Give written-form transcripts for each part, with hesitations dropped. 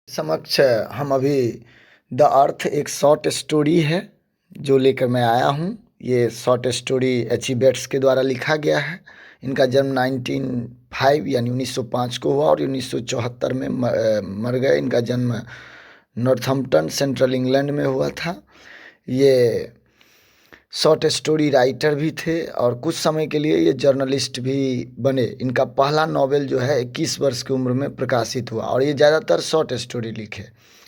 समक्ष हम अभी द अर्थ एक शॉर्ट स्टोरी है जो लेकर मैं आया हूँ। ये शॉर्ट स्टोरी एच.ई. बेट्स के द्वारा लिखा गया है। इनका जन्म 1905 यानी 1905 को हुआ और 1974 में मर गए। इनका जन्म नॉर्थम्पटन सेंट्रल इंग्लैंड में हुआ था। ये शॉर्ट स्टोरी राइटर भी थे और कुछ समय के लिए ये जर्नलिस्ट भी बने। इनका पहला नॉवेल जो है 21 वर्ष की उम्र में प्रकाशित हुआ और ये ज़्यादातर शॉर्ट स्टोरी लिखे।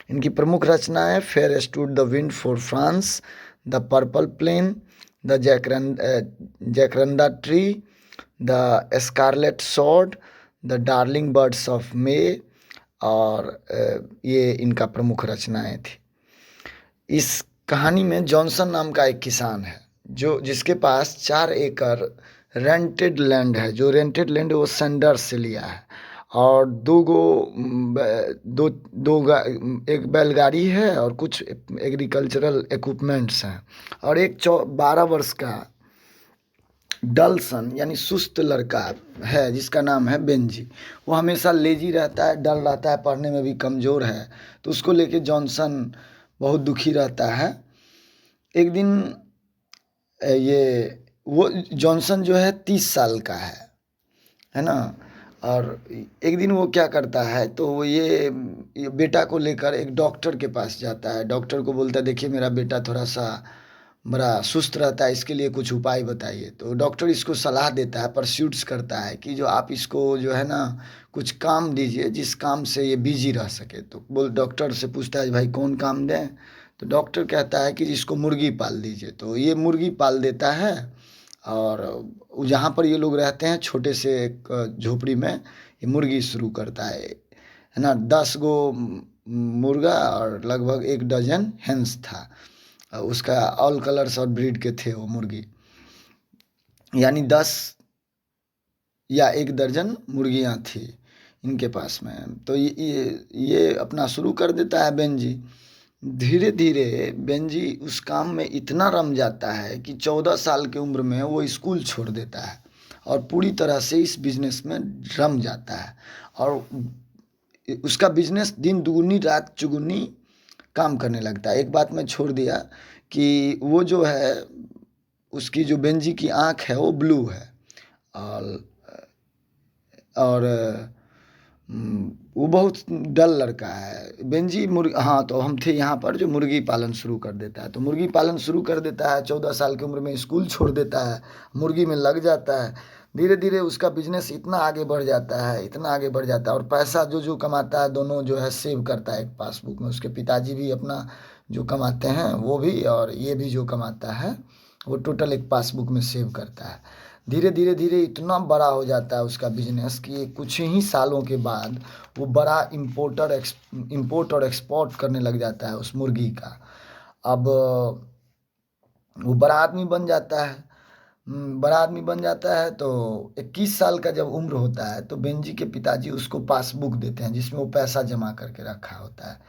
इनकी प्रमुख रचनाएं fair stood the wind for France, the purple plain, the jacaranda tree, the scarlet sword, the darling birds of May और ये इनका प्रमुख रचनाएं थी। इस कहानी में जॉनसन नाम का एक किसान है जो जिसके पास 4 एकड़ रेंटेड लैंड है। जो रेंटेड लैंड वो सेंडर से लिया है और एक बैलगाड़ी है और कुछ एग्रीकल्चरल इक्विपमेंट्स हैं और एक 12 वर्ष का डल सन यानी सुस्त लड़का है जिसका नाम है बेंजी। वो हमेशा लेजी रहता है, डल रहता है, पढ़ने में भी कमज़ोर है। तो उसको लेके जॉनसन बहुत दुखी रहता है। एक दिन वो जॉनसन जो है 30 साल का है ना। और एक दिन वो क्या करता है तो वो ये बेटा को लेकर एक डॉक्टर के पास जाता है। डॉक्टर को बोलता है देखिए मेरा बेटा थोड़ा सा बड़ा सुस्त रहता है, इसके लिए कुछ उपाय बताइए। तो डॉक्टर इसको सलाह देता है, परस्यूट्स करता है कि जो आप इसको जो है ना कुछ काम दीजिए जिस काम से ये बिजी रह सके। तो डॉक्टर से पूछता है भाई कौन काम दें। तो डॉक्टर कहता है कि इसको मुर्गी पाल दीजिए। तो ये मुर्गी पाल देता है और जहाँ पर ये लोग रहते हैं छोटे से एक झोपड़ी में ये मुर्गी शुरू करता है ना। 10 गो मुर्गा और लगभग 1 डजन हेंस था। उसका ऑल कलर्स और ब्रीड के थे वो मुर्गी, यानी 10 या 1 दर्जन मुर्गियाँ थी इनके पास में। तो ये अपना शुरू कर देता है बेंजी। धीरे धीरे बेंजी उस काम में इतना रम जाता है कि 14 साल की उम्र में वो स्कूल छोड़ देता है और पूरी तरह से इस बिजनेस में रम जाता है। और उसका बिजनेस दिन दुगुनी रात चुगुनी काम करने लगता है। एक बात मैं छोड़ दिया कि वो जो है उसकी जो बेंजी की आँख है वो ब्लू है और वो बहुत डल लड़का है बेंजी। हाँ, तो हम थे यहाँ पर जो मुर्गी पालन शुरू कर देता है। तो मुर्गी पालन शुरू कर देता है, 14 साल की उम्र में स्कूल छोड़ देता है, मुर्गी में लग जाता है। धीरे धीरे उसका बिजनेस इतना आगे बढ़ जाता है, इतना आगे बढ़ जाता है और पैसा जो जो कमाता है दोनों जो है सेव करता है एक पासबुक में। उसके पिताजी भी अपना जो कमाते हैं वो भी और ये भी जो कमाता है वो टोटल एक पासबुक में सेव करता है। धीरे धीरे धीरे इतना बड़ा हो जाता है उसका बिजनेस कि कुछ ही सालों के बाद वो बड़ा इम्पोर्ट और एक्सपोर्ट करने लग जाता है उस मुर्गी का। अब वो बड़ा आदमी बन जाता है। बड़ा आदमी बन जाता है तो 21 साल का जब उम्र होता है तो बेंजी के पिताजी उसको पासबुक देते हैं जिसमें वो पैसा जमा करके रखा होता है।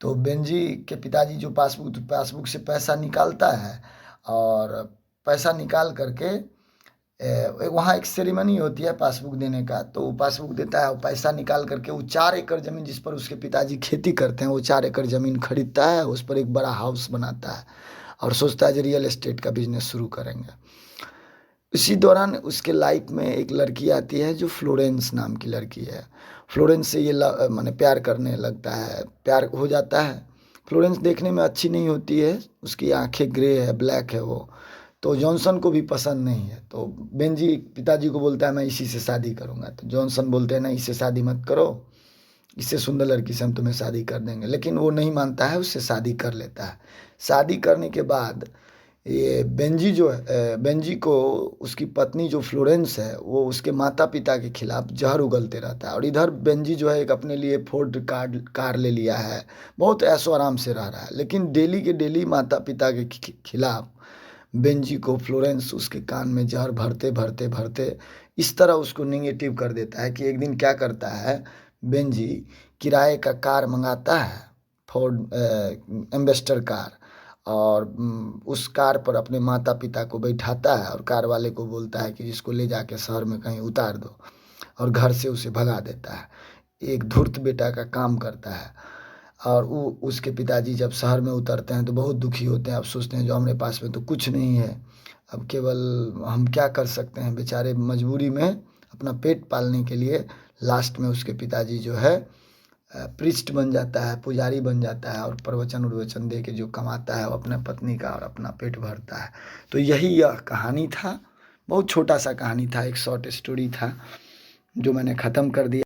तो बेंजी के पिताजी जो पासबुक से पैसा निकालता है और पैसा निकाल करके वहाँ एक सेरेमनी होती है पासबुक देने का। तो वो पासबुक देता है और पैसा निकाल करके वो 4 एकड़ ज़मीन जिस पर उसके पिताजी खेती करते हैं वो 4 एकड़ ज़मीन खरीदता है, उस पर एक बड़ा हाउस बनाता है और सोचता है जो रियल एस्टेट का बिजनेस शुरू करेंगे। इसी दौरान उसके लाइफ में एक लड़की आती है जो फ्लोरेंस नाम की लड़की है। फ्लोरेंस से ये माने प्यार करने लगता है, प्यार हो जाता है। फ्लोरेंस देखने में अच्छी नहीं होती है, उसकी आंखें ग्रे है, ब्लैक है वो। तो जॉनसन को भी पसंद नहीं है। तो बेंजी पिताजी को बोलता है मैं इसी से शादी करूँगा। तो जॉनसन बोलते हैं नहीं, इससे शादी मत करो, इससे सुंदर लड़की से हम तुम्हें शादी कर देंगे। लेकिन वो नहीं मानता है, उससे शादी कर लेता है। शादी करने के बाद ये बेंजी को उसकी पत्नी जो फ्लोरेंस है वो उसके माता पिता के खिलाफ जहर उगलते रहता है और इधर बेंजी जो है एक अपने लिए फोर्ड कार ले लिया है, बहुत ऐशो आराम से रह रहा है। लेकिन डेली के डेली माता पिता के खिलाफ बेंजी को फ्लोरेंस उसके कान में जहर भरते भरते भरते इस तरह उसको निगेटिव कर देता है कि एक दिन क्या करता है बेंजी किराए का कार मंगाता है, फोर्ड एम्बेसडर कार, और उस कार पर अपने माता पिता को बैठाता है और कार वाले को बोलता है कि इसको ले जाके शहर में कहीं उतार दो और घर से उसे भगा देता है। एक धूर्त बेटा का काम करता है। और वो उसके पिताजी जब शहर में उतरते हैं तो बहुत दुखी होते हैं। अब सोचते हैं जो हमारे पास में तो कुछ नहीं है, अब केवल हम क्या कर सकते हैं। बेचारे मजबूरी में अपना पेट पालने के लिए लास्ट में उसके पिताजी जो है प्रीस्ट बन जाता है, पुजारी बन जाता है और प्रवचन उर्वचन दे के जो कमाता है वो अपना पत्नी का और अपना पेट भरता है। तो यही यह कहानी था, बहुत छोटा सा कहानी था, एक शॉर्ट स्टोरी था जो मैंने ख़त्म कर दिया।